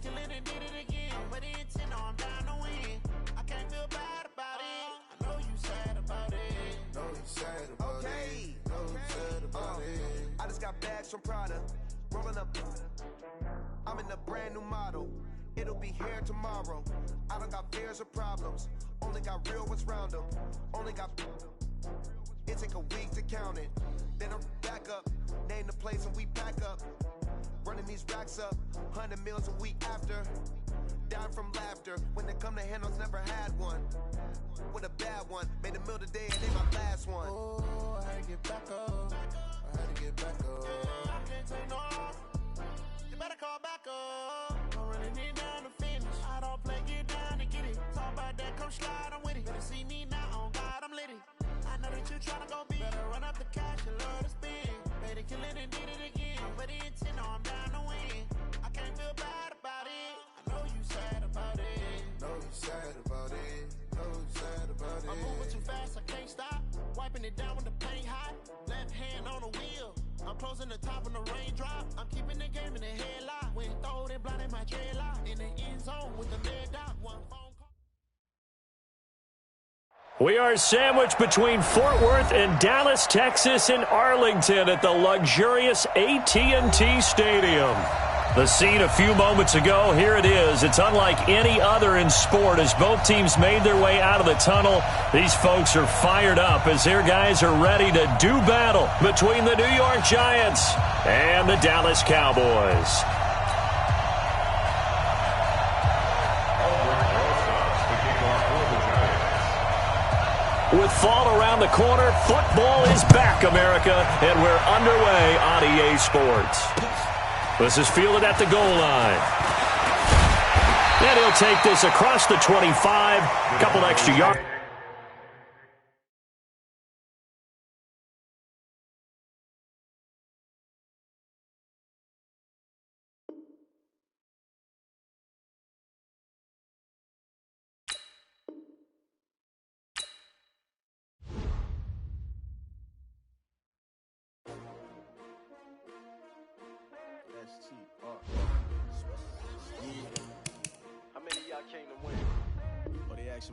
kill it and did it again. But the intent, no, I'm down to win. I can't feel bad about it. I know you sad about it. Know you sad about it. Know you sad about it. I just got bags from Prada. Rolling up. I'm in a brand new model. It'll be here tomorrow. I don't got fears or problems. Only got real ones round them. Only got. It take a week to count it. Then I'm back up. Name the place and we pack up. Running these racks up. 100 meals a week after. Down from laughter. When they come to handles, never had one. With a bad one. Made a meal today and they my last one. Oh, I had to get back up. I had to get back up. I can't take no off. You better call back up. I'm running it down to finish. I don't play, get down to get it. Talk about that, come slide, I'm with it. Better see me now, on God, I'm litty. I know that you tryna go big. Better run up the cash, you love to spin. Better kill it and did it again. But the intent, no, I'm down to win. I can't feel bad about it. I know you sad about it. Know you sad about it. Know you sad about it. I'm moving too fast, I can't stop. Wiping it down when the paint hot. Left hand on the wheel. I'm closing the top when the raindrop. I'm keeping the game in the headlock. When throwed and blinded my dreadlock. In the end zone with the red dot. One phone call. We are sandwiched between Fort Worth and Dallas, Texas, and Arlington at the luxurious AT&T Stadium. The scene a few moments ago, here it is. It's unlike any other in sport as both teams made their way out of the tunnel. These folks are fired up as their guys are ready to do battle between the New York Giants and the Dallas Cowboys. With fall around the corner, football is back, America, and we're underway on EA Sports. This is fielded at the goal line. And he'll take this across the 25, couple extra yards.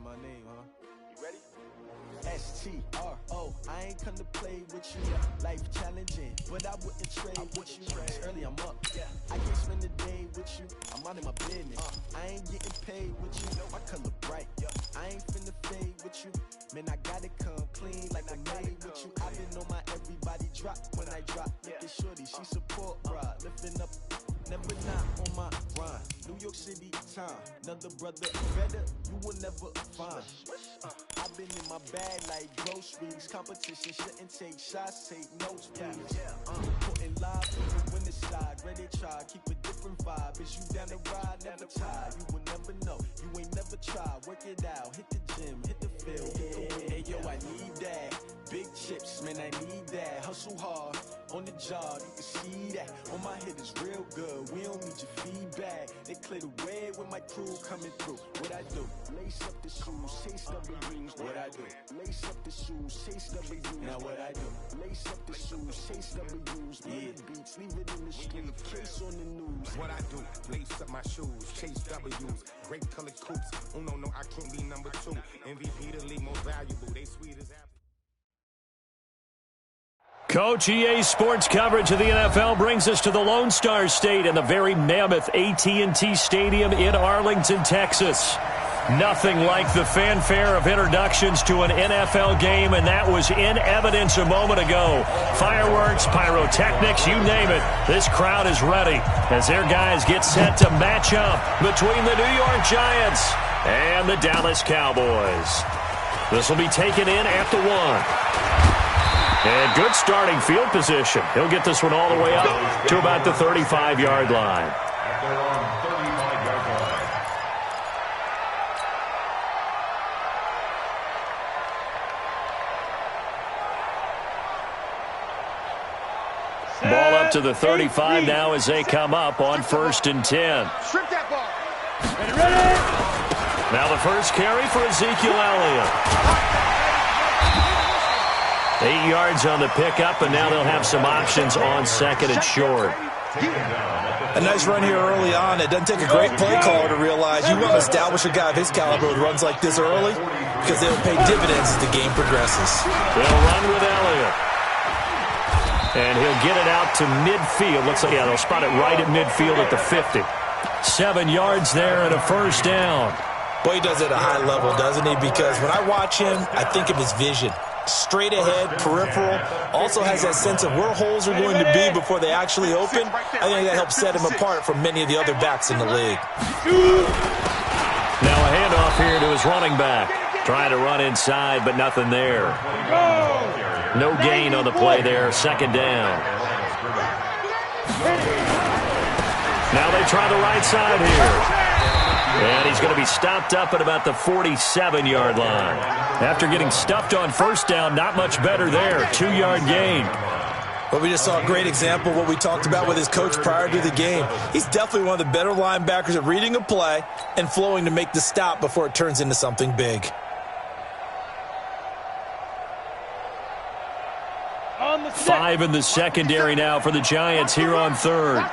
My name, huh? You ready? STRO. I ain't come to play with you. Life challenging, but I wouldn't trade with you. It's early, I'm up. I can't spend the day with you. I'm out of my business. I ain't getting paid with you. My color bright. I ain't finna fade with you. Man, I gotta come clean like I made with you. I've been on my everybody drop when I drop. Look at shorty, she support rod. Lifting up. Never not on my grind. New York City time. Another brother better, you will never find. I've been in my bag like groceries. Competition shouldn't take shots, take notes, please. Putting live on the winning side. Ready to try, keep a different vibe. Is you down the ride, never tired. You will never know, you ain't never tried. Work it out, hit the gym, hit the field. Hey yo, I need that. Big chips, man, I need that. Hustle hard, on the job, you can see that. On my head is real good, we don't need your feedback. They clear the way with my crew coming through. What I do? Lace up the shoes, chase W's. What I do? Lace up the shoes, chase W's. Now what I do? Lace up the shoes, chase W's. Yeah. Beats, leave it in the street, case on the news. What I do? Lace up my shoes, chase W's. Great colored coops. Oh no, I can't be number 2. MVP the league most valuable. They sweet as apple. Coach, EA Sports coverage of the NFL brings us to the Lone Star State and the very mammoth AT&T Stadium in Arlington, Texas. Nothing like the fanfare of introductions to an NFL game, and that was in evidence a moment ago. Fireworks, pyrotechnics, you name it. This crowd is ready as their guys get set to match up between the New York Giants and the Dallas Cowboys. This will be taken in at the 1. And good starting field position. He'll get this one all the way up to about the 35-yard line. Ball up to the 35 now as they come up on 1st and 10. Strip that ball. Ready? Now the first carry for Ezekiel Elliott. 8 yards on the pickup, and now they'll have some options on 2nd and short. A nice run here early on. It doesn't take a great play caller to realize you want to establish a guy of his caliber who runs like this early because they'll pay dividends as the game progresses. They'll run with Elliott. And he'll get it out to midfield. Looks like, yeah, they'll spot it right at midfield at the 50. 7 yards there and a first down. Boy, he does it at a high level, doesn't he? Because when I watch him, I think of his vision. Straight ahead, peripheral, also has that sense of where holes are going to be before they actually open. I think that helps set him apart from many of the other backs in the league. Now a handoff here to his running back. Trying to run inside, but nothing there. No gain on the play there. Second down. Now they try the right side here. And he's going to be stopped up at about the 47-yard line. After getting stuffed on first down, not much better there. 2-yard gain. Well, we just saw a great example of what we talked about with his coach prior to the game. He's definitely one of the better linebackers at reading a play and flowing to make the stop before it turns into something big. Five in the secondary now for the Giants here on third.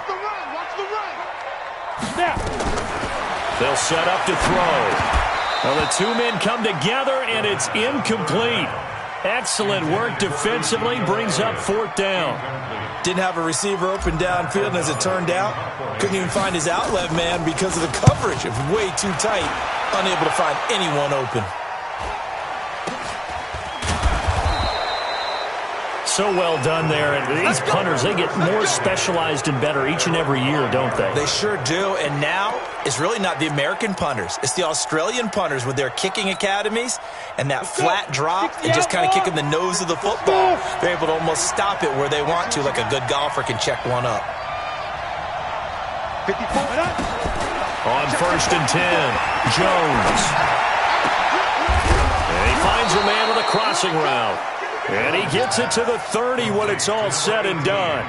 They'll set up to throw. Well, the two men come together, and it's incomplete. Excellent work defensively, brings up fourth down. Didn't have a receiver open downfield, and as it turned out, couldn't even find his outlet man because of the coverage. It was way too tight, unable to find anyone open. So well done there. And these punters, they get more specialized and better each and every year, don't they? They sure do. And now it's really not the American punters. It's the Australian punters with their kicking academies and that flat drop and just kind of kicking the nose of the football. They're able to almost stop it where they want to, like a good golfer can check one up. On 1st and 10, Jones. And he finds a man with a crossing route. And he gets it to the 30 when it's all said and done.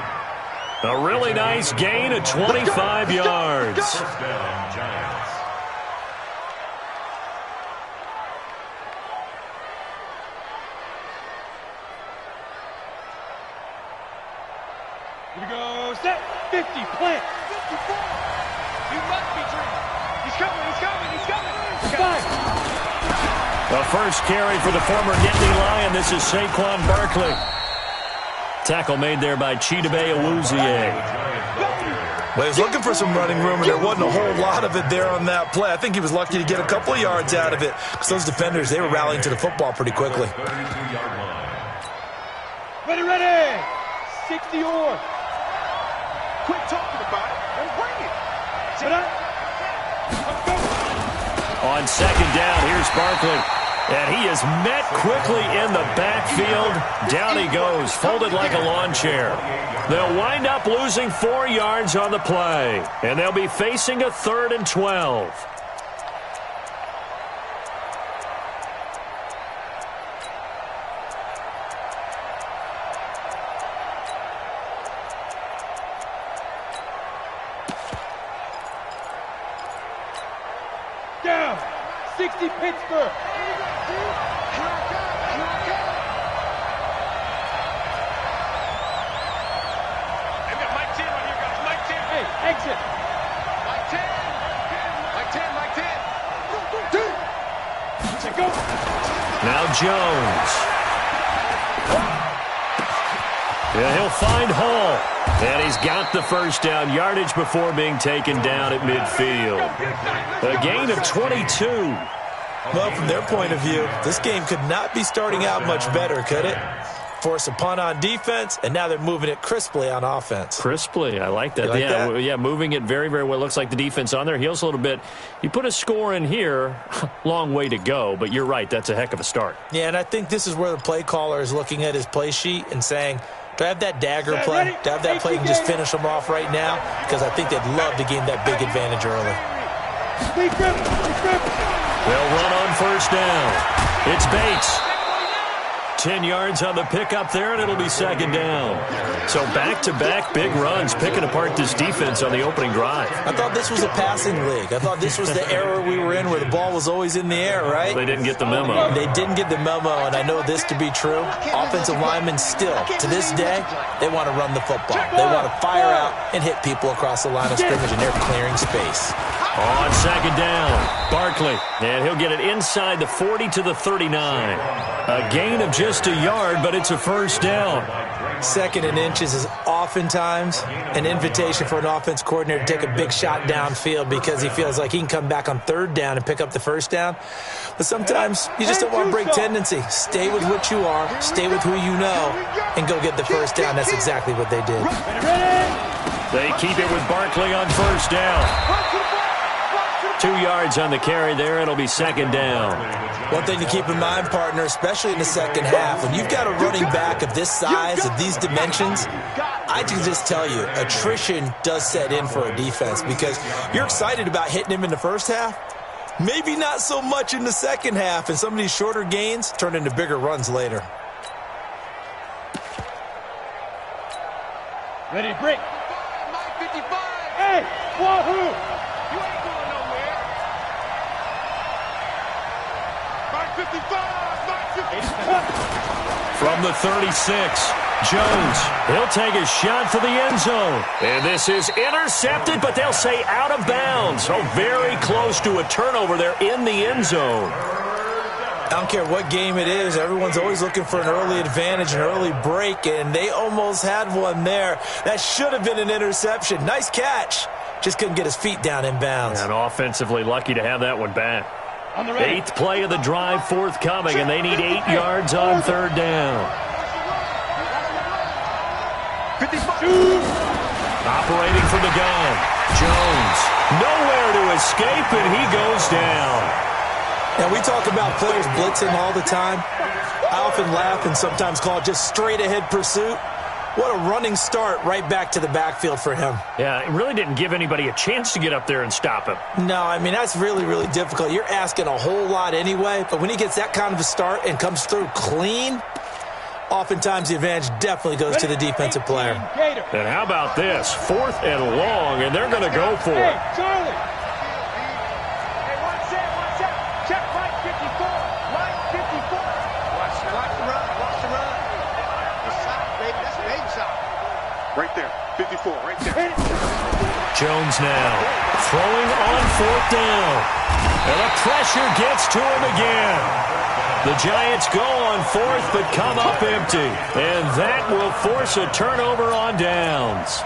A really nice gain of 25 yards. Here we go, set, 50, plant. You must be dreaming. He's coming, he's coming, he's coming. The first carry for the former Nittany Lion. This is Saquon Barkley. Tackle made there by Chidobe Awuzie. Well, he was looking for some running room, and there wasn't a whole lot of it there on that play. I think he was lucky to get a couple of yards out of it because those defenders, they were rallying to the football pretty quickly. Ready, ready. 60 or. Quit talking about it and bring it. Sit up. Let's go. On second down, here's Barkley. And he is met quickly in the backfield. Down he goes, folded like a lawn chair. They'll wind up losing 4 yards on the play. And they'll be facing a 3rd and 12. Down. 60 Pittsburgh. Exit. Mike 10. Mike 10. Mike 10. Go. Now Jones. Yeah, he'll find Hall. And he's got the first down yardage before being taken down at midfield. A gain of 22. Well, from their point of view, this game could not be starting out much better, could it? Force a punt on defense, and now they're moving it crisply on offense. Crisply, I like that. You like that? Yeah, moving it very, very well. Looks like the defense on their heels a little bit. You put a score in here, long way to go, but you're right, that's a heck of a start. Yeah, and I think this is where the play caller is looking at his play sheet and saying, do I have that dagger play? Do I have that play and just finish them off right now? Because I think they'd love to gain that big advantage early. They'll run on first down. It's Bates. 10 yards on the pickup there, and it'll be second down. So back-to-back big runs, picking apart this defense on the opening drive. I thought this was a passing league. I thought this was the era we were in where the ball was always in the air, right? They didn't get the memo. They didn't get the memo, and I know this to be true. Offensive linemen still, to this day, they want to run the football. They want to fire out and hit people across the line of scrimmage, and they're clearing space. On second down, Barkley, and he'll get it inside the 40 to the 39. A gain of just a yard, but it's a first down. Second and inches is oftentimes an invitation for an offense coordinator to take a big shot downfield because he feels like he can come back on third down and pick up the first down. But sometimes you just don't want to break tendency. Stay with what you are, stay with who you know, and go get the first down. That's exactly what they did. They keep it with Barkley on first down. 2 yards on the carry there. It'll be second down. One thing to keep in mind, partner, especially in the second half, when you've got a running back of this size, of these dimensions, I can just tell you, attrition does set in for a defense because you're excited about hitting him in the first half. Maybe not so much in the second half, and some of these shorter gains turn into bigger runs later. Ready to break. Hey, wahoo! You ain't going nowhere. Mark 55, Mark 55. From the 36, Jones. He'll take a shot for the end zone. And this is intercepted, but they'll say out of bounds. So very close to a turnover there in the end zone. I don't care what game it is. Everyone's always looking for an early advantage, an early break, and they almost had one there. That should have been an interception. Nice catch. Just couldn't get his feet down in bounds. And offensively lucky to have that one back. 8th play of the drive forthcoming, and they need 8 yards on third down. 52. Operating from the gun. Jones. Nowhere to escape, and he goes down. Now, we talk about players blitzing all the time. I often laugh and sometimes call it just straight-ahead pursuit. What a running start right back to the backfield for him. Yeah, it really didn't give anybody a chance to get up there and stop him. No, I mean, that's really, really difficult. You're asking a whole lot anyway, but when he gets that kind of a start and comes through clean, oftentimes the advantage definitely goes to the defensive player. And how about this? 4th and long, and they're going to go for it. Hey, Charlie. Hey, one set. Check line 54. Line 54. Watch the run. Watch the run. The shot, baby. That's a baby shot. Right there. 54. Right there. Jones now throwing on 4th down. And the pressure gets to him again. The Giants go on 4th but come up empty. And that will force a turnover on downs.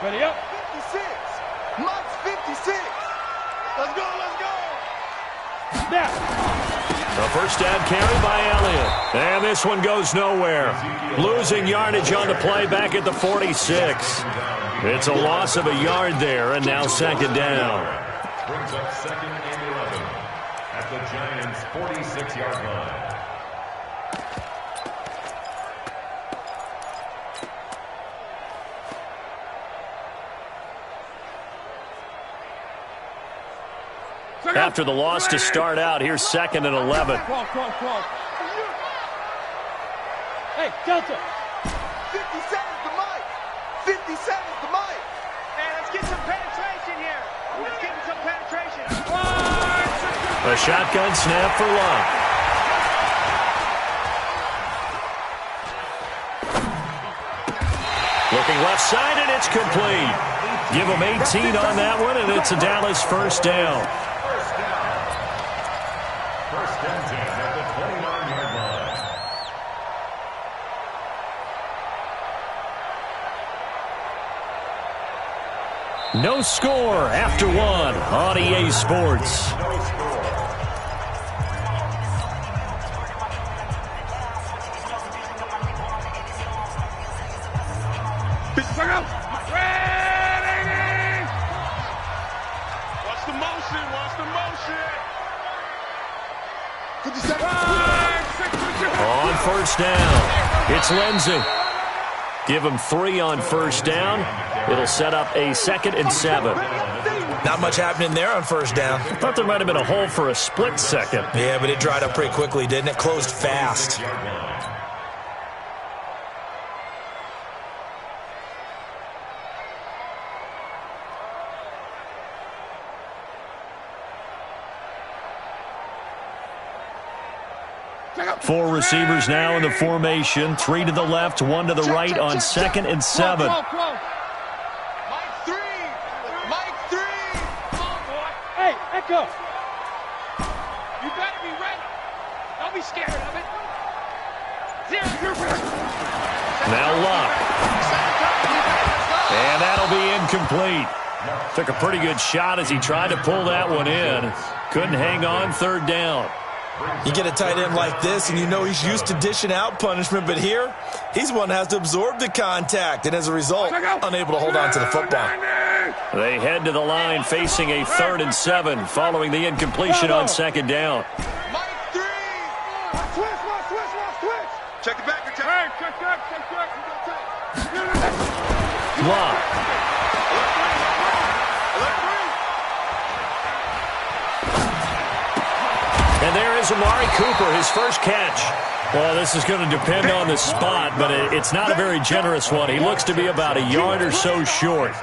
Ready up. 56. Mike's 56. Let's go. Now. A first down carry by Elliott. And this one goes nowhere. Losing yardage on the play back at the 46. It's a loss of a yard there, and now second down. Brings up 2nd and 11 at the Giants' 46-yard line. After the loss to start out, here's 2nd and 11. Cross. Hey, Delta. 57's the mic. 57's the mic. Hey, let's get some penetration here. Let's get some penetration. A shotgun snap for Love. Looking left side, and it's complete. Give him 18 on that one, and it's a Dallas first down. First and 10 at the 29-yard line. No score after one on EA Sports. No score. On first down, it's Lindsey. Give him 3 on first down. It'll set up a 2nd and 7. Not much happening there on first down. I thought there might have been a hole for a split second. Yeah, but it dried up pretty quickly, didn't it? Closed fast. Four receivers now in the formation. 3 to the left, 1 to the right on 2nd and 7. Mike 3. Mike 3. Come on, boy. Hey, Echo. You better be ready. Don't be scared of it. Now Luck. And that'll be incomplete. Took a pretty good shot as he tried to pull that one in. Couldn't hang on, 3rd down. You get a tight end like this, and you know he's used to dishing out punishment, but here, he's one that has to absorb the contact, and as a result, unable to hold on to the football. They head to the line facing a 3rd and 7 following the incompletion on 2nd down. Mike 3. Switch. Check the back. Check. Lock. And there is Amari Cooper, his first catch. Well, this is going to depend on the spot, but it's not a very generous one. He looks to be about a yard or so short.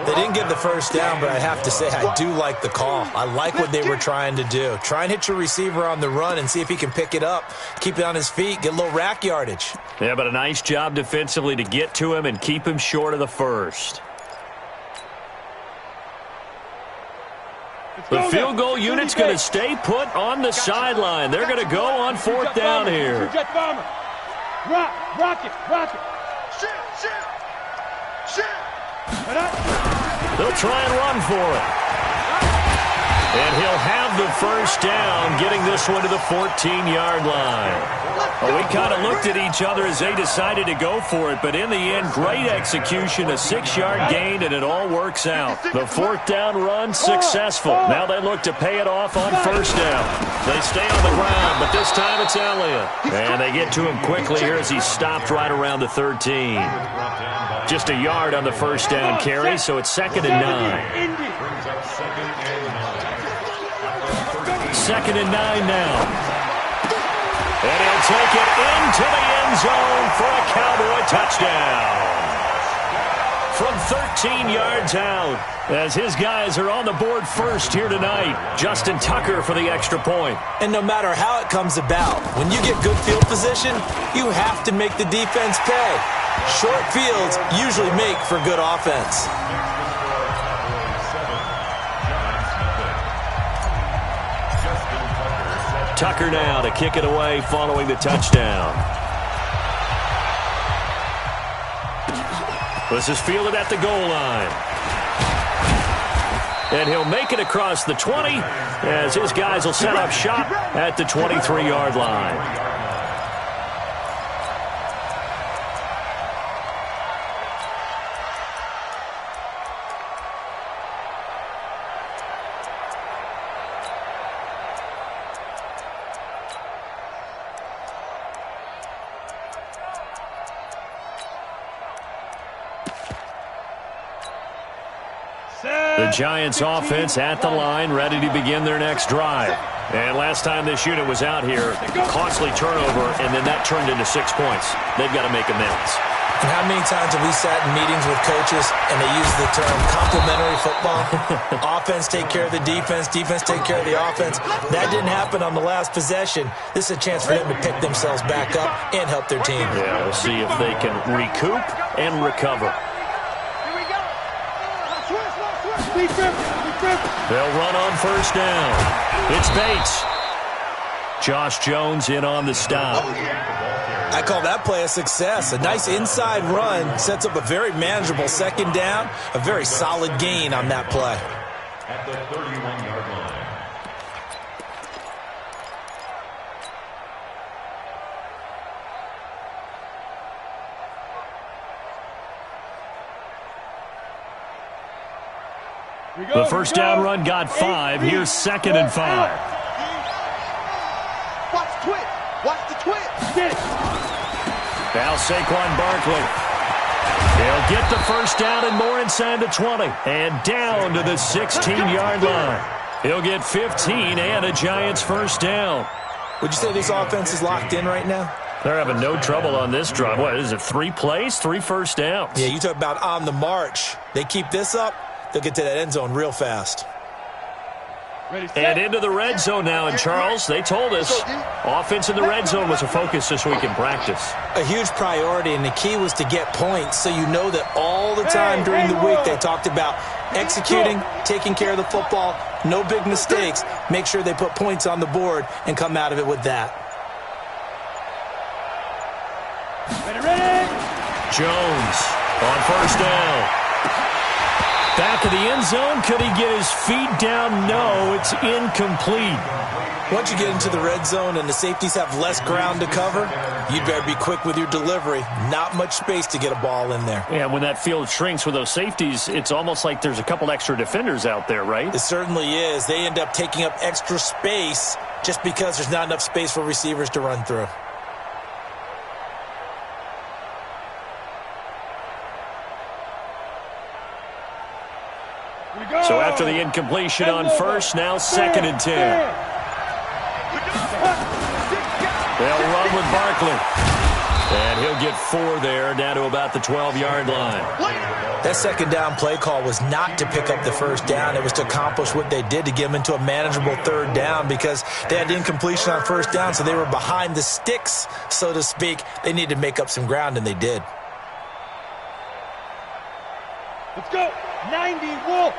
They didn't get the first down, but I have to say I do like the call. I like what they were trying to do. Try and hit your receiver on the run and see if he can pick it up, keep it on his feet, get a little rack yardage. Yeah, but a nice job defensively to get to him and keep him short of the first. The field goal unit's going to stay put on the sideline. They're going to go on 4th down here. Rock it. Shit. They'll try and run for it. And he'll have the first down, getting this one to the 14-yard line. Well, we kind of looked at each other as they decided to go for it, but in the end, great execution, a 6-yard gain, and it all works out. The 4th down run successful. Now they look to pay it off on first down. They stay on the ground, but this time it's Elliott. And they get to him quickly here as he stopped right around the 13. Just a yard on the first down carry, so it's 2nd and 9. 2nd and 9 now. And he'll take it into the end zone for a Cowboy touchdown. From 13 yards out, as his guys are on the board first here tonight. Justin Tucker for the extra point. And no matter how it comes about, when you get good field position, you have to make the defense pay. Short fields usually make for good offense. Tucker now to kick it away following the touchdown. This is fielded at the goal line. And he'll make it across the 20 as his guys will set up shop at the 23-yard line. The Giants offense at the line, ready to begin their next drive. And last time this unit was out here, costly turnover, and then that turned into 6 points. They've got to make amends. And how many times have we sat in meetings with coaches and they use the term complementary football? Offense take care of the defense, defense take care of the offense. That didn't happen on the last possession. This is a chance for them to pick themselves back up and help their team. Yeah, we'll see if they can recoup and recover. They'll run on first down. It's Bates. Josh Jones in on the stop. I call that play a success. A nice inside run sets up a very manageable 2nd down. A very solid gain on that play. At the 31-yard line. The first down run got 5. Here's 2nd and 5. Watch the twitch. Now Saquon Barkley. They'll get the first down and more inside the 20. And down to the 16-yard line. He'll get 15 and a Giants first down. Would you say this offense is locked in right now? They're having no trouble on this drive. What is it, 3 plays, 3 first downs? Yeah, you talk about on the march. They keep this up, they'll get to that end zone real fast. And into the red zone now, and Charles, they told us offense in the red zone was a focus this week in practice. A huge priority, and the key was to get points, so you know that all the time during the week they talked about executing, taking care of the football, no big mistakes, make sure they put points on the board and come out of it with that. Jones on first down. Back of the end zone. Could he get his feet down? No, it's incomplete. Once you get into the red zone and the safeties have less ground to cover, you'd better be quick with your delivery. Not much space to get a ball in there. Yeah, when that field shrinks with those safeties, it's almost like there's a couple extra defenders out there, right? It certainly is. They end up taking up extra space just because there's not enough space for receivers to run through. So after the incompletion on first, now 2nd and 10. They'll run with Barkley. And he'll get 4 there, down to about the 12-yard line. That second down play call was not to pick up the first down. It was to accomplish what they did to get them into a manageable 3rd down because they had the incompletion on first down, so they were behind the sticks, so to speak. They needed to make up some ground, and they did. Let's go. 90, Wolf.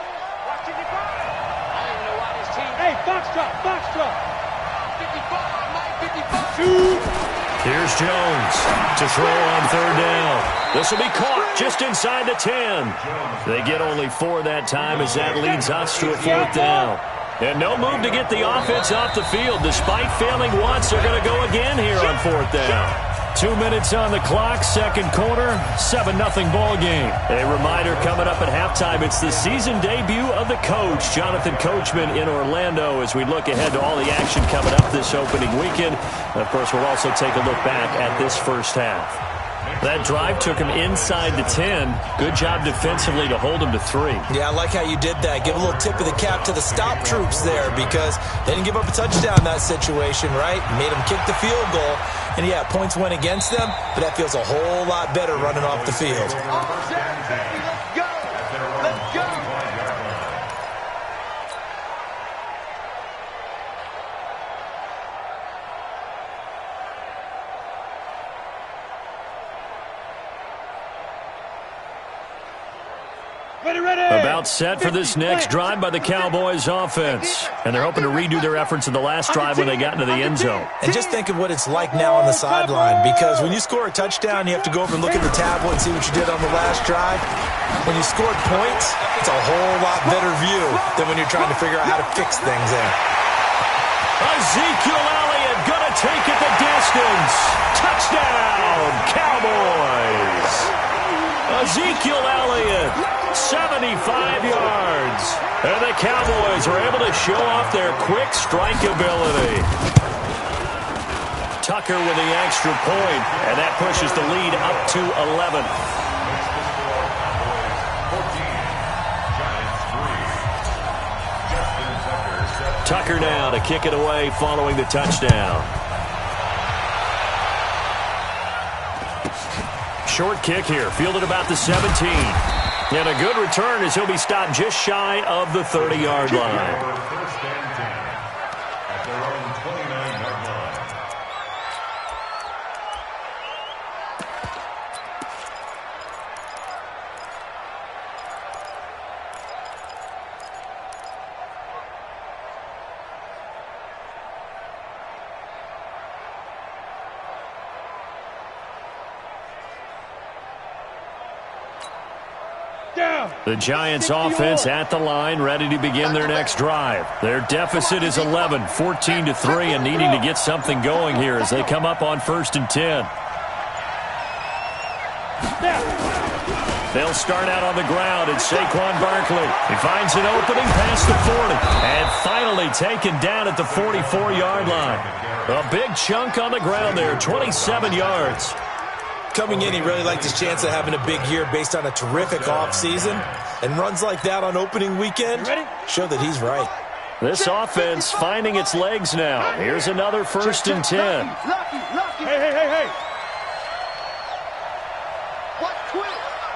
Watching the ball. I don't even know why this team. Hey, Foxtrot. 55, 2. Here's Jones to throw on 3rd down. This will be caught just inside the 10. They get only 4 that time as that leads us to a 4th down. And no move to get the offense off the field. Despite failing once, they're going to go again here on 4th down. 2 minutes on the clock, 2nd quarter, 7-0 ball game. A reminder coming up at halftime, it's the season debut of the coach, Jonathan Coachman in Orlando, as we look ahead to all the action coming up this opening weekend. And of course, we'll also take a look back at this first half. That drive took him inside the 10. Good job defensively to hold him to 3. Yeah, I like how you did that. Give a little tip of the cap to the stop troops there because they didn't give up a touchdown in that situation, right? Made them kick the field goal. And, yeah, points went against them, but that feels a whole lot better running off the field. Let's go. Let's go. About set for this next drive by the Cowboys offense. And they're hoping to redo their efforts in the last drive when they got into the end zone. And just think of what it's like now on the sideline, because when you score a touchdown, you have to go over and look at the tablet and see what you did on the last drive. When you scored points, it's a whole lot better view than when you're trying to figure out how to fix things there. Ezekiel Elliott gonna take it the distance. Touchdown, Cowboys. Ezekiel Elliott, 75 yards. And the Cowboys are able to show off their quick strike ability. Tucker with the extra point, and that pushes the lead up to 11. Tucker now to kick it away following the touchdown. Short kick here, fielded about the 17. And a good return as he'll be stopped just shy of the 30-yard line. First and 10 at their own 29-yard line. The Giants offense at the line, ready to begin their next drive. Their deficit is 11, 14-3, and needing to get something going here as they come up on 1st and 10. They'll start out on the ground, and Saquon Barkley. He finds an opening past the 40, and finally taken down at the 44-yard line. A big chunk on the ground there, 27 yards. coming in, he really liked his chance of having a big year based on a terrific offseason. And runs like that on opening weekend show that he's right. This offense finding its legs now. Here's another 1st and 10. Lucky. Hey.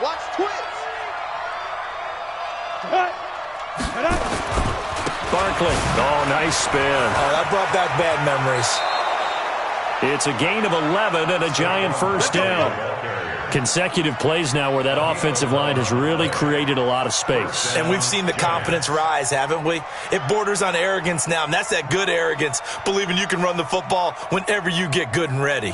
Watch twist. Barkley. Oh, nice spin. Oh, that brought back bad memories. It's a gain of 11 and a Giant 1st down. Consecutive plays now where that offensive line has really created a lot of space. And we've seen the confidence rise, haven't we? It borders on arrogance now, and that's that good arrogance, believing you can run the football whenever you get good and ready.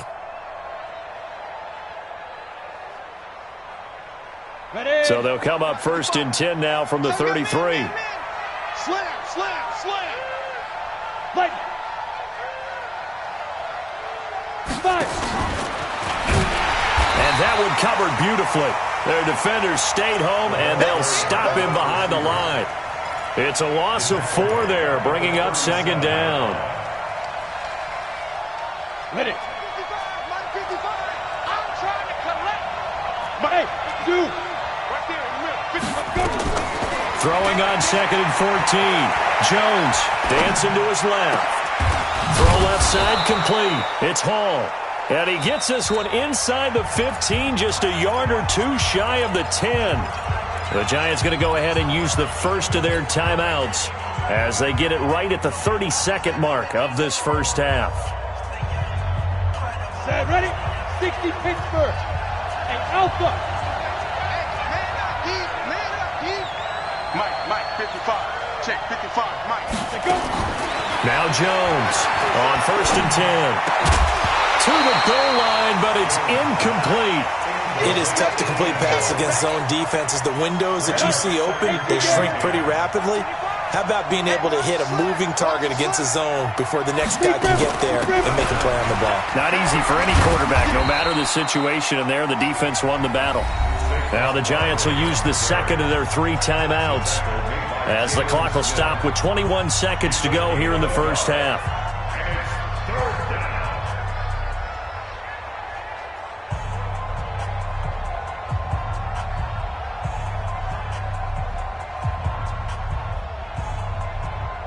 So they'll come up 1st and 10 now from the 33. Slam. And that one covered beautifully. Their defenders stayed home, and they'll stop him behind the line. It's a loss of 4 there, bringing up 2nd down. Hit it. 55, I'm trying to collect. Hey, dude. Right there in the middle. Throwing on 2nd and 14. Jones dancing to his left. Throw left side complete. It's Hall. And he gets this one inside the 15, just a yard or 2 shy of the 10. The Giants going to go ahead and use the first of their timeouts as they get it right at the 32nd mark of this first half. Set, ready? 60 Pittsburgh. And Alpha. Man up, deep. Mike, 55. Check, 55, Mike. Let's go. Now Jones on 1st and 10. To the goal line, but it's incomplete. It is tough to complete pass against zone defenses. The windows that you see open, they shrink pretty rapidly. How about being able to hit a moving target against a zone before the next guy can get there and make a play on the ball? Not easy for any quarterback, no matter the situation, and there the defense won the battle. Now the Giants will use the second of their 3 timeouts as the clock will stop with 21 seconds to go here in the first half.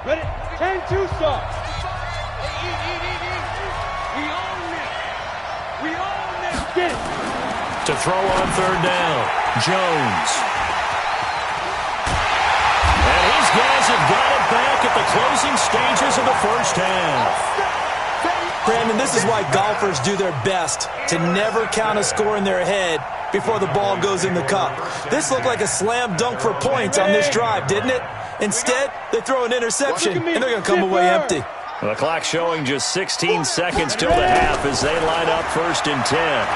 Ready? 10-2 start. We own this. Get it. To throw on 3rd down, Jones. And his guys have got it back at the closing stages of the first half. Brandon, this is why golfers do their best to never count a score in their head before the ball goes in the cup. This looked like a slam dunk for points on this drive, didn't it? Instead, they throw an interception, and they're going to come away empty. The clock showing just 16 seconds till the half as they line up 1st and 10.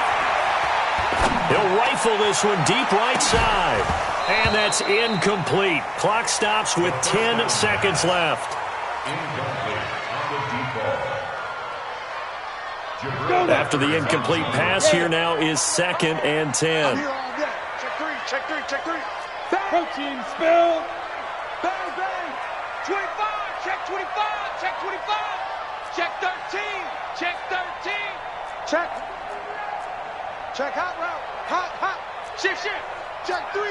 He'll rifle this one deep right side. And that's incomplete. Clock stops with 10 seconds left. After the incomplete pass, here now is 2nd and 10. Check 3. Protein spill. Bang. 25. Check 25. Check 13. Check hot route. Hot. Shift. Check 3.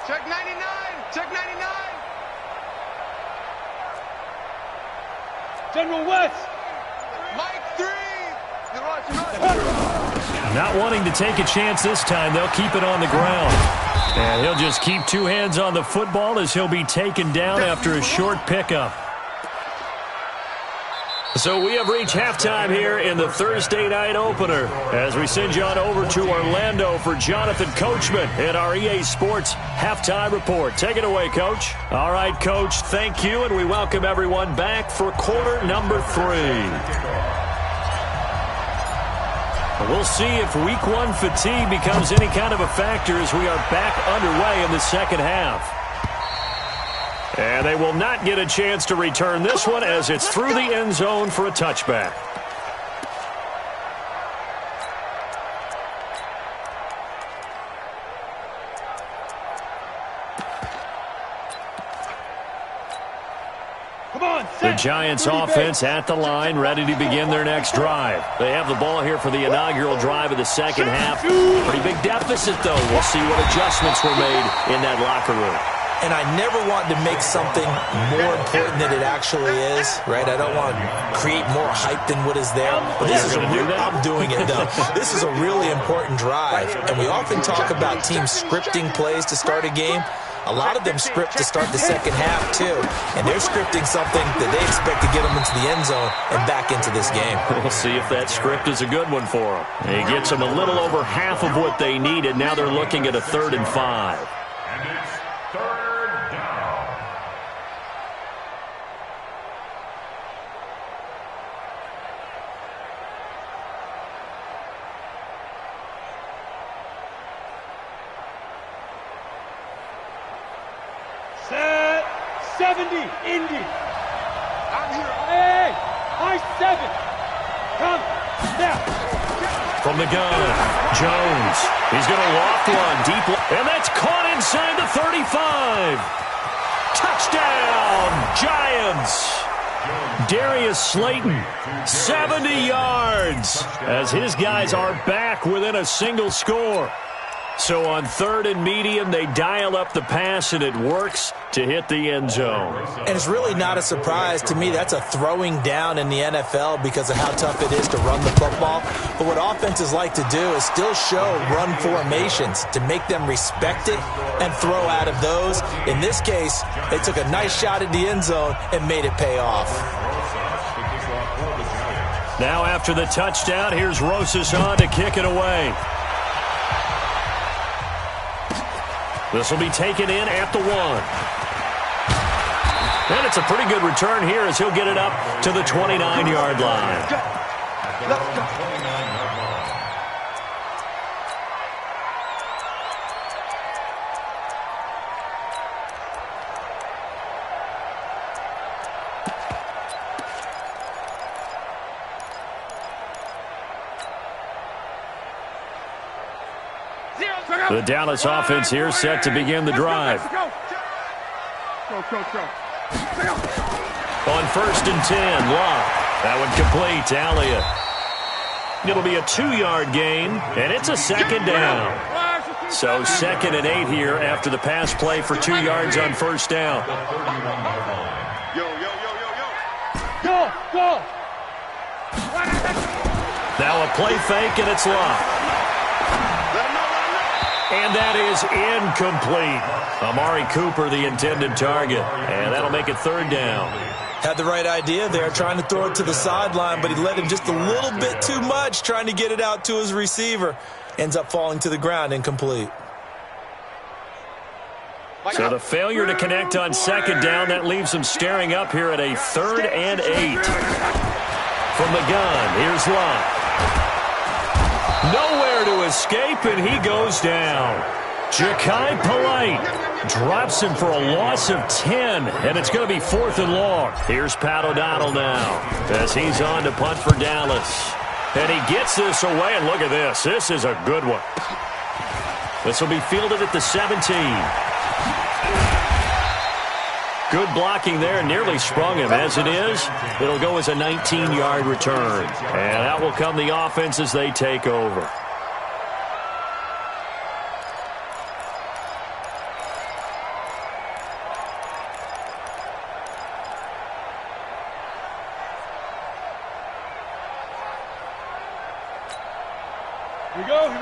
Check 99. General West. Mike 3. Not wanting to take a chance this time, they'll keep it on the ground. And he'll just keep 2 hands on the football as he'll be taken down after a short pickup. So we have reached halftime here in the Thursday night opener as we send you on over to Orlando for Jonathan Coachman in our EA Sports Halftime Report. Take it away, Coach. All right, Coach, thank you, and we welcome everyone back for quarter number 3. We'll see if Week 1 fatigue becomes any kind of a factor as we are back underway in the second half. And they will not get a chance to return this one as it's through the end zone for a touchback. Come on, The Giants offense at the line, ready to begin their next drive. They have the ball here for the inaugural drive of the second half. Pretty big deficit, though. We'll see what adjustments were made in that locker room. And I never want to make something more important than it actually is, right? I don't want to create more hype than what is there. But this is I'm doing it, though. This is a really important drive. And we often talk about teams scripting plays to start a game. A lot of them script to start the second half, too. And they're scripting something that they expect to get them into the end zone and back into this game. We'll see if that script is a good one for them. He gets them a little over half of what they needed. Now they're looking at a 3rd and 5. And it's 3rd down. Set 70, Indy. I'm here. Hey, high 7. Come, now. From the gun, Jones. He's going to loft one deep. And that's caught inside the 35. Touchdown, Giants. Darius Slayton, 70 yards, as his guys are back within a single score. So on 3rd and medium, they dial up the pass, and it works to hit the end zone. And it's really not a surprise to me. That's a throwing down in the NFL because of how tough it is to run the football. But what offenses like to do is still show run formations to make them respect it and throw out of those. In this case, they took a nice shot at the end zone and made it pay off. Now after the touchdown, here's Rosas on to kick it away. This will be taken in at the 1. And it's a pretty good return here as he'll get it up to the 29-yard line. Let's go. The Dallas offense here set to begin the drive. Go. On 1st and 10, Locke. That one complete to Elliott. It'll be a 2-yard gain, and it's a 2nd down. So 2nd and 8 here after the pass play for 2 yards on 1st down. Go. Now a play fake, and it's Locke. And that is incomplete. Amari Cooper, the intended target. And that'll make it 3rd down. Had the right idea there, trying to throw it to the sideline, but he let him just a little bit too much, trying to get it out to his receiver. Ends up falling to the ground, incomplete. So the failure to connect on 2nd down, that leaves him staring up here at a 3rd and 8. From the gun, here's Locke. Nowhere to escape, and he goes down. Jachai Polite drops him for a loss of 10, and it's going to be 4th and long. Here's Pat O'Donnell now as he's on to punt for Dallas. And he gets this away, and look at this. This is a good one. This will be fielded at the 17. Good blocking there, nearly sprung him. As it is, it'll go as a 19-yard return. And out will come the offense as they take over.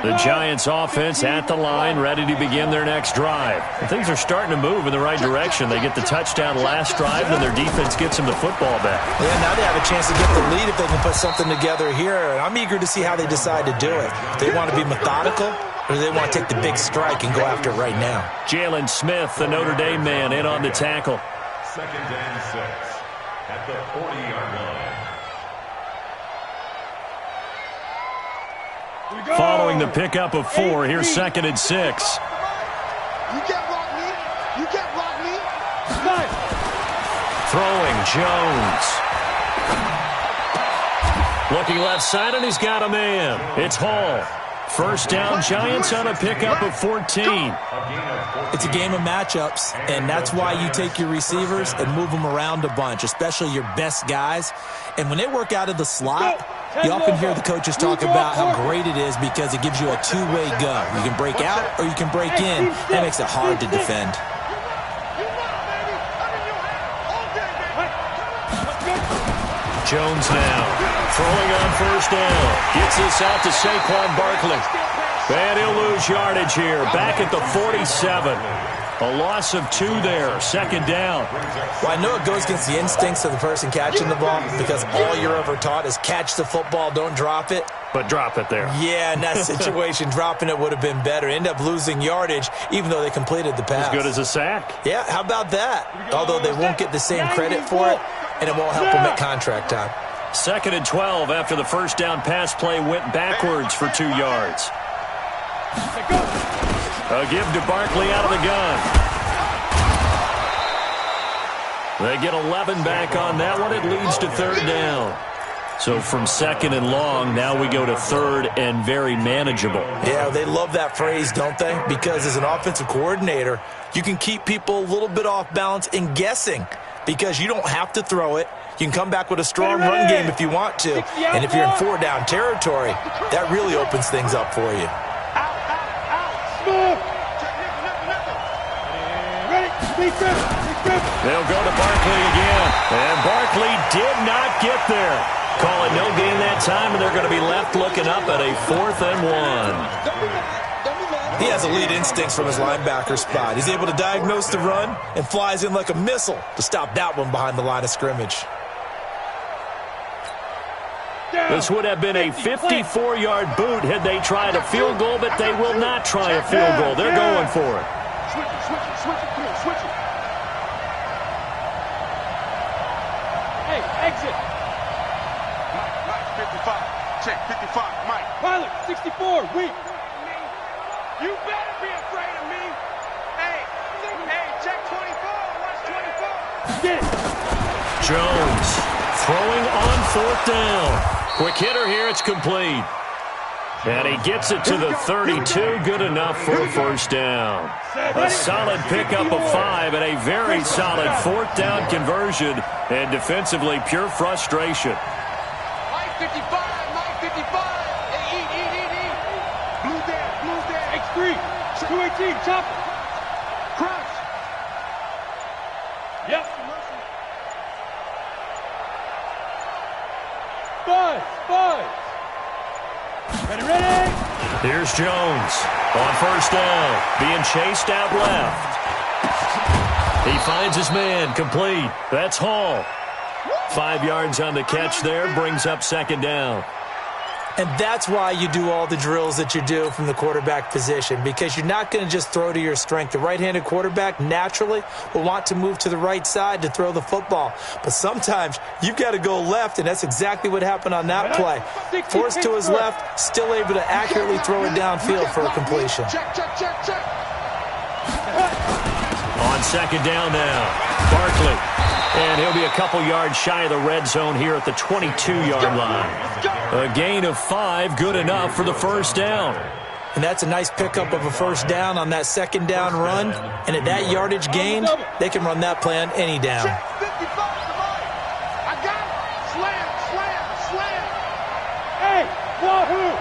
The Giants offense at the line, ready to begin their next drive. And things are starting to move in the right direction. They get the touchdown last drive, and their defense gets them the football back. Yeah, now they have a chance to get the lead if they can put something together here. And I'm eager to see how they decide to do it. Do they want to be methodical, or do they want to take the big strike and go after it right now? Jalen Smith, the Notre Dame man, in on the tackle. 2nd and 6 at the 40-yard line. Following the pickup of 4, here's 2nd and 6. You can't block me. You can't block me. Nice. Throwing, Jones. Looking left side, and he's got a man. It's Hall. First down, Giants on a pickup of 14. It's a game of matchups, and that's why you take your receivers and move them around a bunch, especially your best guys. And when they work out of the slot, you often hear the coaches talk about how great it is because it gives you a two-way go. You can break out or you can break in. That makes it hard to defend. Jones now throwing on first down. Gets this out to Saquon Barkley. And he'll lose yardage here. Back at the 47. A loss of 2 there. Second down. Well, I know it goes against the instincts of the person catching the ball because all you're ever taught is catch the football, don't drop it. But drop it there. Yeah, in that situation, dropping it would have been better. End up losing yardage, even though they completed the pass. As good as a sack. Yeah, how about that? Although they won't get the same credit for it, and it won't help them at contract time. 2nd and 12 after the first down pass play went backwards for 2 yards. A give to Barkley out of the gun. They get 11 back on that one. It leads to 3rd down. So from 2nd and long, now we go to 3rd and very manageable. Yeah, they love that phrase, don't they? Because as an offensive coordinator, you can keep people a little bit off balance in guessing because you don't have to throw it. You can come back with a strong run game if you want to. And if you're in 4-down territory, that really opens things up for you. They'll go to Barkley again. And Barkley did not get there. Call it no gain that time, and they're going to be left looking up at a 4th and 1. He has elite instincts from his linebacker spot. He's able to diagnose the run and flies in like a missile to stop that one behind the line of scrimmage. This would have been a 54-yard boot had they tried a field goal, but they will not try a field goal. They're going for it. Switch it. Hey, exit. Mike, 55. Check, 55, Mike. Pilot, 64, weak. You better be afraid of me. Hey, check 24. Watch 24. Get it. Jones throwing on 4th down. Quick hitter here, it's complete. And he gets it to the 32, good enough for a 1st down. A solid pickup of 5 and a very solid 4th down conversion. And defensively, pure frustration. Mike 55, Mike 55. Hey, eat. Blues there. X3, 218, chopper. Crouch. Yep. Buzz. Ready. Here's Jones on 1st down, being chased out left. He finds his man, complete. That's Hall. 5 yards on the catch there, brings up 2nd down. And that's why you do all the drills that you do from the quarterback position, because you're not going to just throw to your strength. The right-handed quarterback naturally will want to move to the right side to throw the football. But sometimes you've got to go left, and that's exactly what happened on that play. Forced to his left, still able to accurately throw it downfield for a completion. Check. On 2nd down now, Barkley. And he'll be a couple yards shy of the red zone here at the 22-yard line. A gain of 5, good enough for the 1st down. And that's a nice pickup of a 1st down on that 2nd down run. And at that yardage gained, they can run that play on any down. I got it. Slam. Hey, wahoo!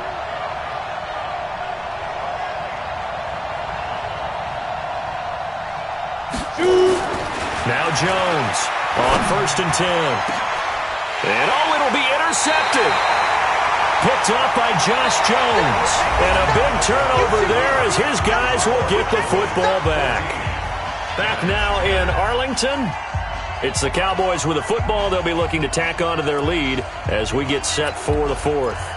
Now Jones on 1st and 10. And it'll be intercepted. Picked up by Josh Jones. And a big turnover there as his guys will get the football back. Back now in Arlington. It's the Cowboys with the football. They'll be looking to tack on to their lead as we get set for the 4th.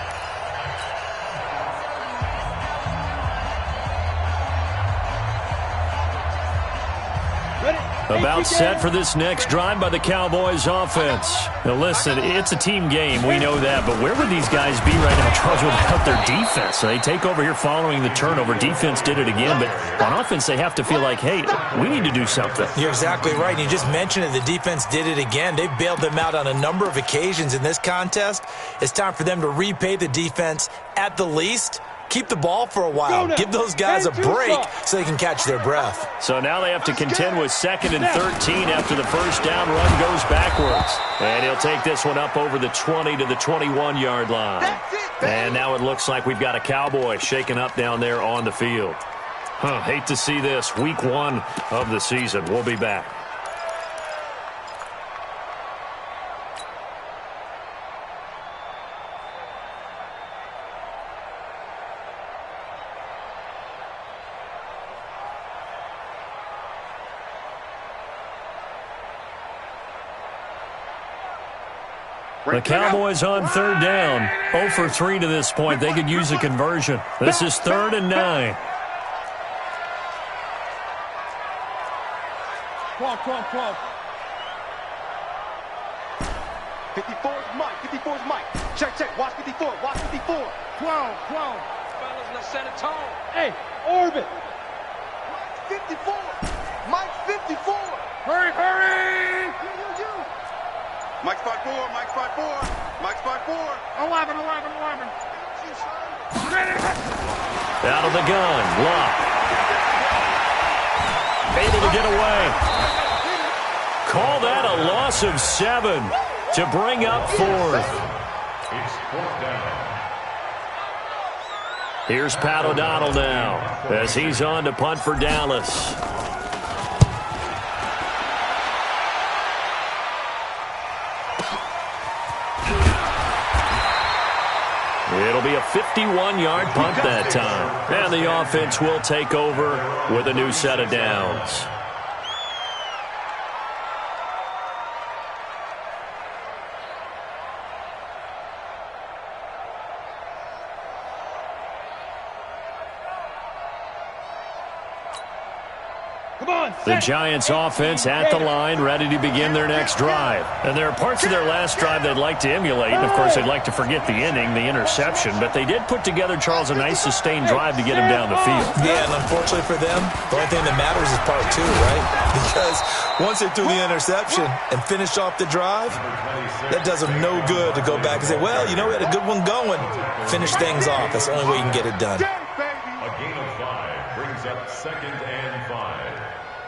About set for this next drive by the Cowboys offense. Now listen, it's a team game, we know that, but where would these guys be right now, Charles, without their defense? So they take over here following the turnover. Defense did it again, but on offense they have to feel like, hey, we need to do something. You're exactly right. You just mentioned it. The defense did it again. They bailed them out on a number of occasions in this contest. It's time for them to repay the defense at the least. keep the ball for a while. Give those guys a break so they can catch their breath. So now they have to contend with 2nd and 13 after the first down run goes backwards. And he'll take this one up over the 20 to the 21-yard line. And now it looks like we've got a Cowboy shaken up down there on the field. Hate to see this. Week 1 of the season. We'll be back. The Cowboys on 3rd down. 0 for 3 to this point. They could use a conversion. This is 3rd and 9. Come. 54 is Mike. 54 is Mike. Check. Watch 54. Watch 54. 12. Fellas, let's set a tone. Hey, orbit. Mike 54. Mike 54. Hurry. Mike spot 4. Mike spot 4. 11. Out of the gun. Lock. Able to get away. Call that a loss of 7 to bring up 4th. It's 4th down. Here's Pat O'Donnell now as he's on to punt for Dallas. It'll be a 51-yard punt that time. And the offense will take over with a new set of downs. The Giants offense at the line, ready to begin their next drive. And there are parts of their last drive they'd like to emulate. And, of course, they'd like to forget the inning, the interception. But they did put together, Charles, a nice sustained drive to get him down the field. Yeah, and unfortunately for them, the only thing that matters is part 2, right? Because once they threw the interception and finished off the drive, that does them no good to go back and say, well, you know, we had a good one going. Finish things off. That's the only way you can get it done. A gain of 5 brings up 2nd and 5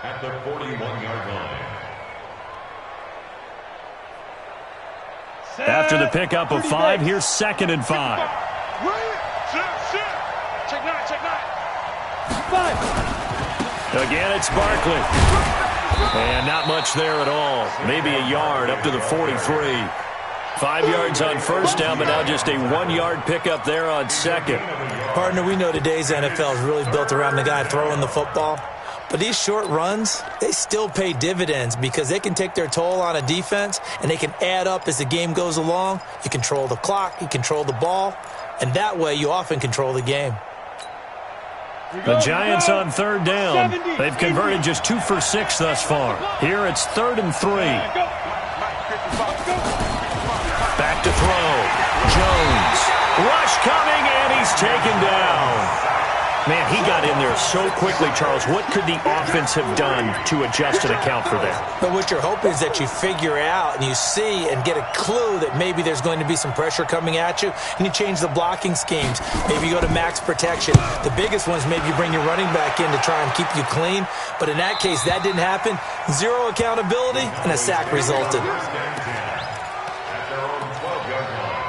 at the 41-yard line. After the pickup of 5, here's 2nd and 5. Check 9. 5. Again, it's Barkley. And not much there at all. Maybe a yard up to the 43. 5 yards on first down, but now just a 1-yard pickup there on 2nd. Partner, we know today's NFL is really built around the guy throwing the football. But these short runs, they still pay dividends because they can take their toll on a defense and they can add up as the game goes along. You control the clock, you control the ball, and that way you often control the game. The Giants on 3rd down. They've converted just 2 for 6 thus far. Here it's 3rd and 3. Back to throw. Jones. Rush coming, and he's taken down. Man, he got in there so quickly, Charles. What could the offense have done to adjust and account for that? But what you're hoping is that you figure out and you see and get a clue that maybe there's going to be some pressure coming at you, and you change the blocking schemes. Maybe you go to max protection. The biggest ones, maybe you bring your running back in to try and keep you clean. But in that case, that didn't happen. 0 accountability, and a sack resulted. At their own 12-yard line.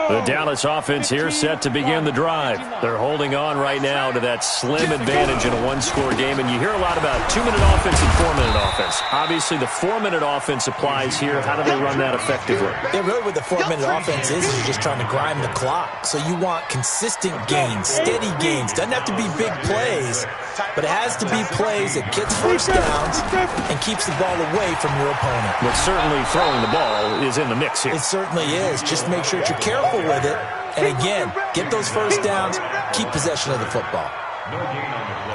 The Dallas offense here set to begin the drive. They're holding on right now to that slim advantage in a one-score game. And you hear a lot about 2-minute offense and 4-minute offense. Obviously, the 4-minute offense applies here. How do they run that effectively? Yeah, really what the 4-minute offense is you're just trying to grind the clock. So you want consistent gains, steady gains. Doesn't have to be big plays, but it has to be plays that gets first downs and keeps the ball away from your opponent. But certainly throwing the ball is in the mix here. It certainly is. Just make sure that you're careful with it. And again, get those first downs, keep possession of the football.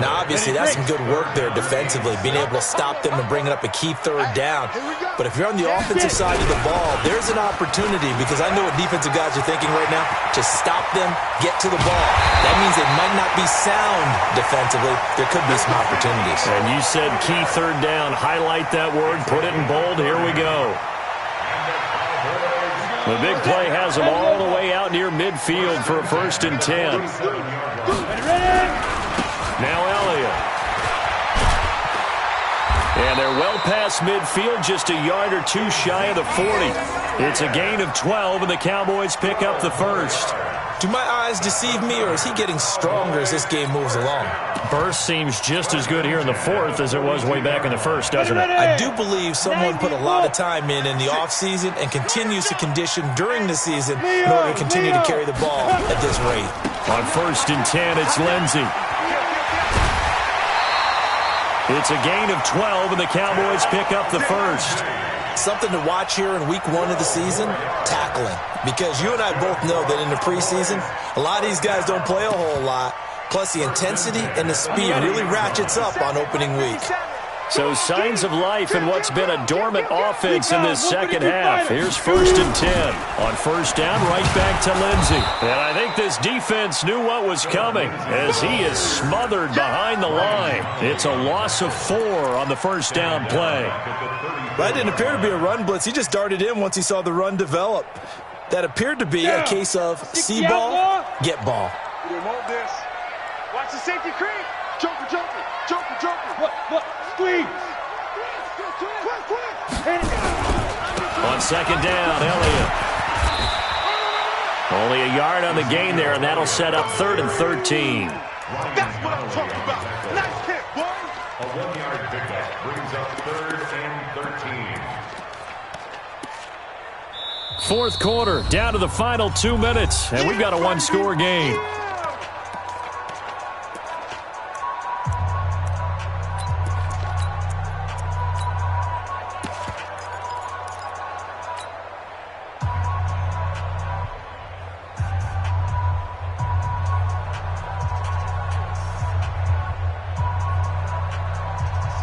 Now, obviously, that's some good work there defensively, being able to stop them and bringing up a key third down. But if you're on the offensive side of the ball, there's an opportunity, because I know what defensive guys are thinking right now. Just stop them, get to the ball. That means they might not be sound defensively. There could be some opportunities. And you said key third down. Highlight that word, put it in bold. Here we go. The big play has them all the way out near midfield for a 1st and 10. Now Elliott. And they're well past midfield, just a yard or two shy of the 40. It's a gain of 12, and the Cowboys pick up the first. Do my eyes deceive me, or is he getting stronger as this game moves along? Burst seems just as good here in the 4th as it was way back in the 1st, doesn't it? I do believe someone put a lot of time in the offseason and continues to condition during the season in order to continue to carry the ball at this rate. On 1st and 10, it's Lindsey. It's a gain of 12, and the Cowboys pick up the first. Something to watch here in week 1 of the season, tackling. Because you and I both know that in the preseason, a lot of these guys don't play a whole lot. Plus, the intensity and the speed really ratchets up on opening week. So signs of life in what's been a dormant offense in this second half. Here's 1st and 10. On 1st down, right back to Lindsey. And I think this defense knew what was coming as he is smothered behind the line. It's a loss of 4 on the 1st down play. That didn't appear to be a run blitz. He just darted in once he saw the run develop. That appeared to be a case of see ball, get ball. Watch the safety creep. Joker, joker, joker, joker. What? Squeeze. On 2nd down, Elliott. Only a yard on the gain there, and that'll set up 3rd and 13. That's what I'm talking about. Nice hit, boy. A 1-yard pickup brings up 3rd and 13. 4th quarter, down to the final 2 minutes, and we've got a 1-score game.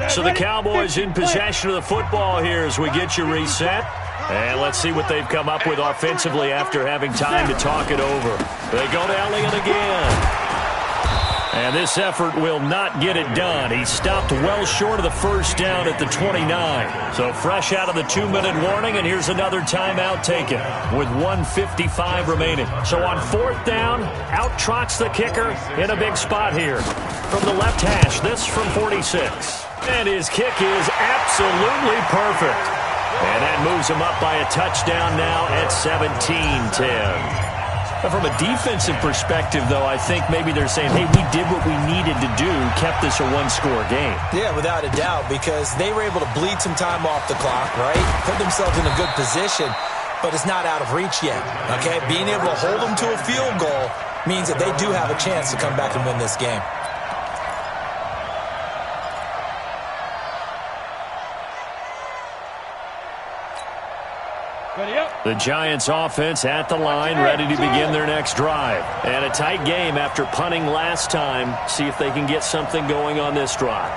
So the Cowboys in possession of the football here as we get you reset. And let's see what they've come up with offensively after having time to talk it over. They go to Elliott again. And this effort will not get it done. He stopped well short of the 1st down at the 29. So fresh out of the 2-minute warning, and here's another timeout taken with 1:55 remaining. So on 4th down, out trots the kicker in a big spot here. From the left hash, this from 46. And his kick is absolutely perfect. And that moves him up by a touchdown now at 17-10. From a defensive perspective, though, I think maybe they're saying, hey, we did what we needed to do, kept this a 1-score game. Yeah, without a doubt, because they were able to bleed some time off the clock, right? Put themselves in a good position, but it's not out of reach yet, okay? Being able to hold them to a field goal means that they do have a chance to come back and win this game. The Giants offense at the line, ready to begin their next drive. And a tight game after punting last time. See if they can get something going on this drive.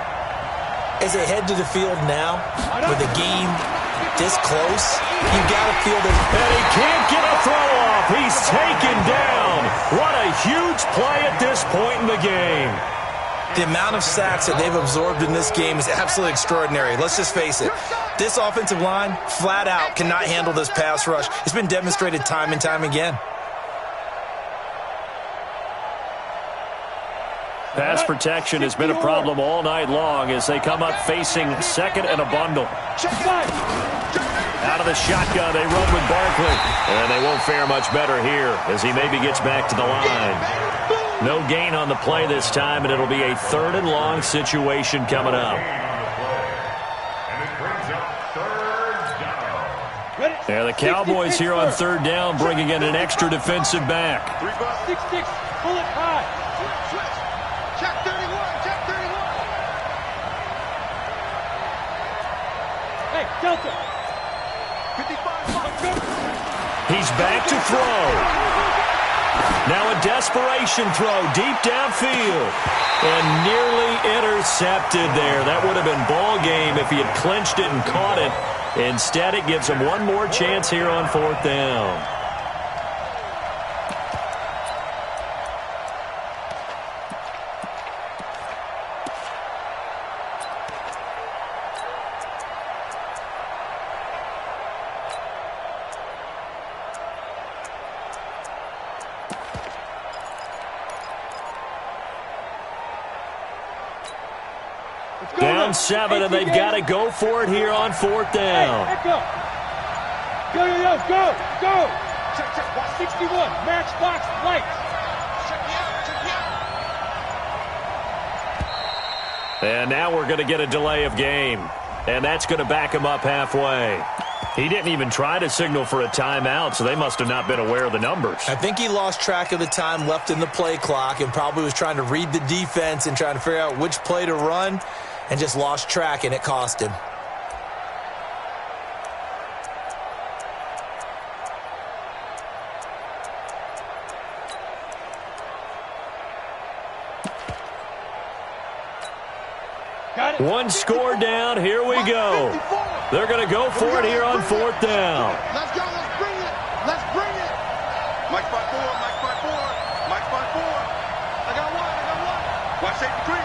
As they head to the field now, with the game this close, you got to feel that. And he can't get a throw off. He's taken down. What a huge play at this point in the game. The amount of sacks that they've absorbed in this game is absolutely extraordinary. Let's just face it. This offensive line, flat out, cannot handle this pass rush. It's been demonstrated time and time again. Pass protection has been a problem all night long as they come up facing 2nd and a bundle. Out of the shotgun, they run with Barkley. And they won't fare much better here as he maybe gets back to the line. No gain on the play this time, and it'll be a 3rd and long situation coming up. And the Cowboys here on 3rd down, bringing in an extra defensive back. 6-6, pull it high. Check 31, check 31. Hey, Delta. 55. He's back to throw. Now a desperation throw deep downfield. And nearly intercepted there. That would have been ball game if he had clinched it and caught it. Instead, it gives him one more chance here on 4th down. Down 7, and they've got to go for it here on 4th down. Hey, go. Go. Check. Watch 61. Matchbox lights. And now we're going to get a delay of game. And that's going to back him up halfway. He didn't even try to signal for a timeout, so they must have not been aware of the numbers. I think he lost track of the time left in the play clock and probably was trying to read the defense and trying to figure out which play to run and just lost track, and it cost him. One score down. Here we go. They're going to go for it here on 4th down. Let's go. Let's bring it. Mike 5-4. Mike 5-4. I got one. Watch safety creeping.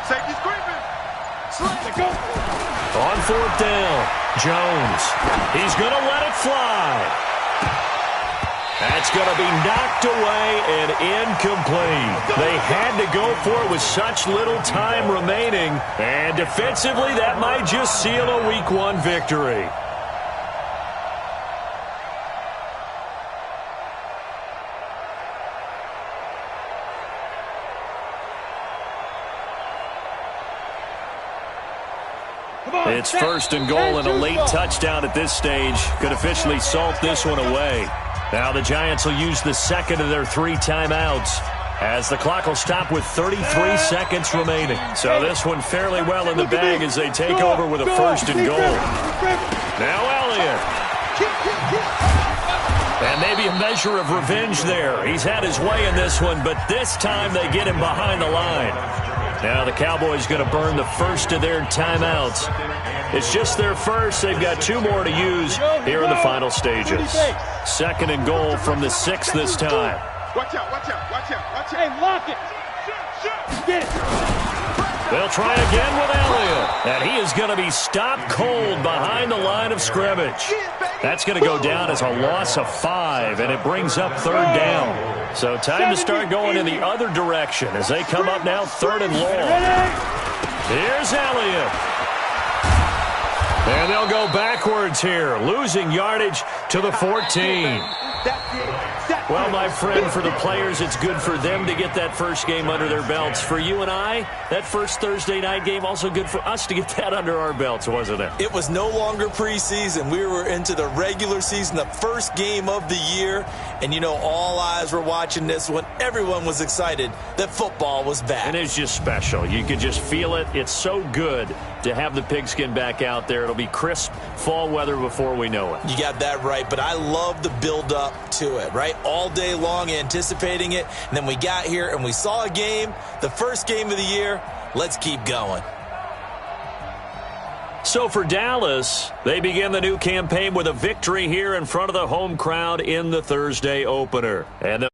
Safety's creeping. Let's go. On 4th down, Jones. He's going to let it fly. That's going to be knocked away and incomplete. They had to go for it with such little time remaining. And defensively, that might just seal a Week 1 victory. It's 1st and goal, and a late touchdown at this stage could officially salt this one away. Now the Giants will use the second of their 3 timeouts as the clock will stop with 33 seconds remaining. So this one fairly well in the bag as they take over with a 1st and goal. Now Elliott. And maybe a measure of revenge there. He's had his way in this one, but this time they get him behind the line. Now the Cowboys going to burn the first of their timeouts. It's just their first. They've got 2 more to use here in the final stages. 2nd and goal from the 6 this time. Watch out. Hey, lock it. Get it. They'll try again with Elliott. And he is going to be stopped cold behind the line of scrimmage. That's going to go down as a loss of 5, and it brings up 3rd down. So time to start going in the other direction as they come up now 3rd and long. Here's Elliott. And they'll go backwards here, losing yardage to the 14. Well, my friend, for the players, it's good for them to get that first game under their belts. For you and I, that first Thursday night game, also good for us to get that under our belts, wasn't it? It was no longer preseason. We were into the regular season, the first game of the year. And, you know, all eyes were watching this one. Everyone was excited that football was back. And it's just special. You could just feel it. It's so good to have the pigskin back out there. It'll be crisp fall weather before we know it. You got that right, but I love the build-up to it, right? All day long anticipating it, and then we got here and we saw a game, the first game of the year. Let's keep going. So for Dallas, they begin the new campaign with a victory here in front of the home crowd in the Thursday opener. And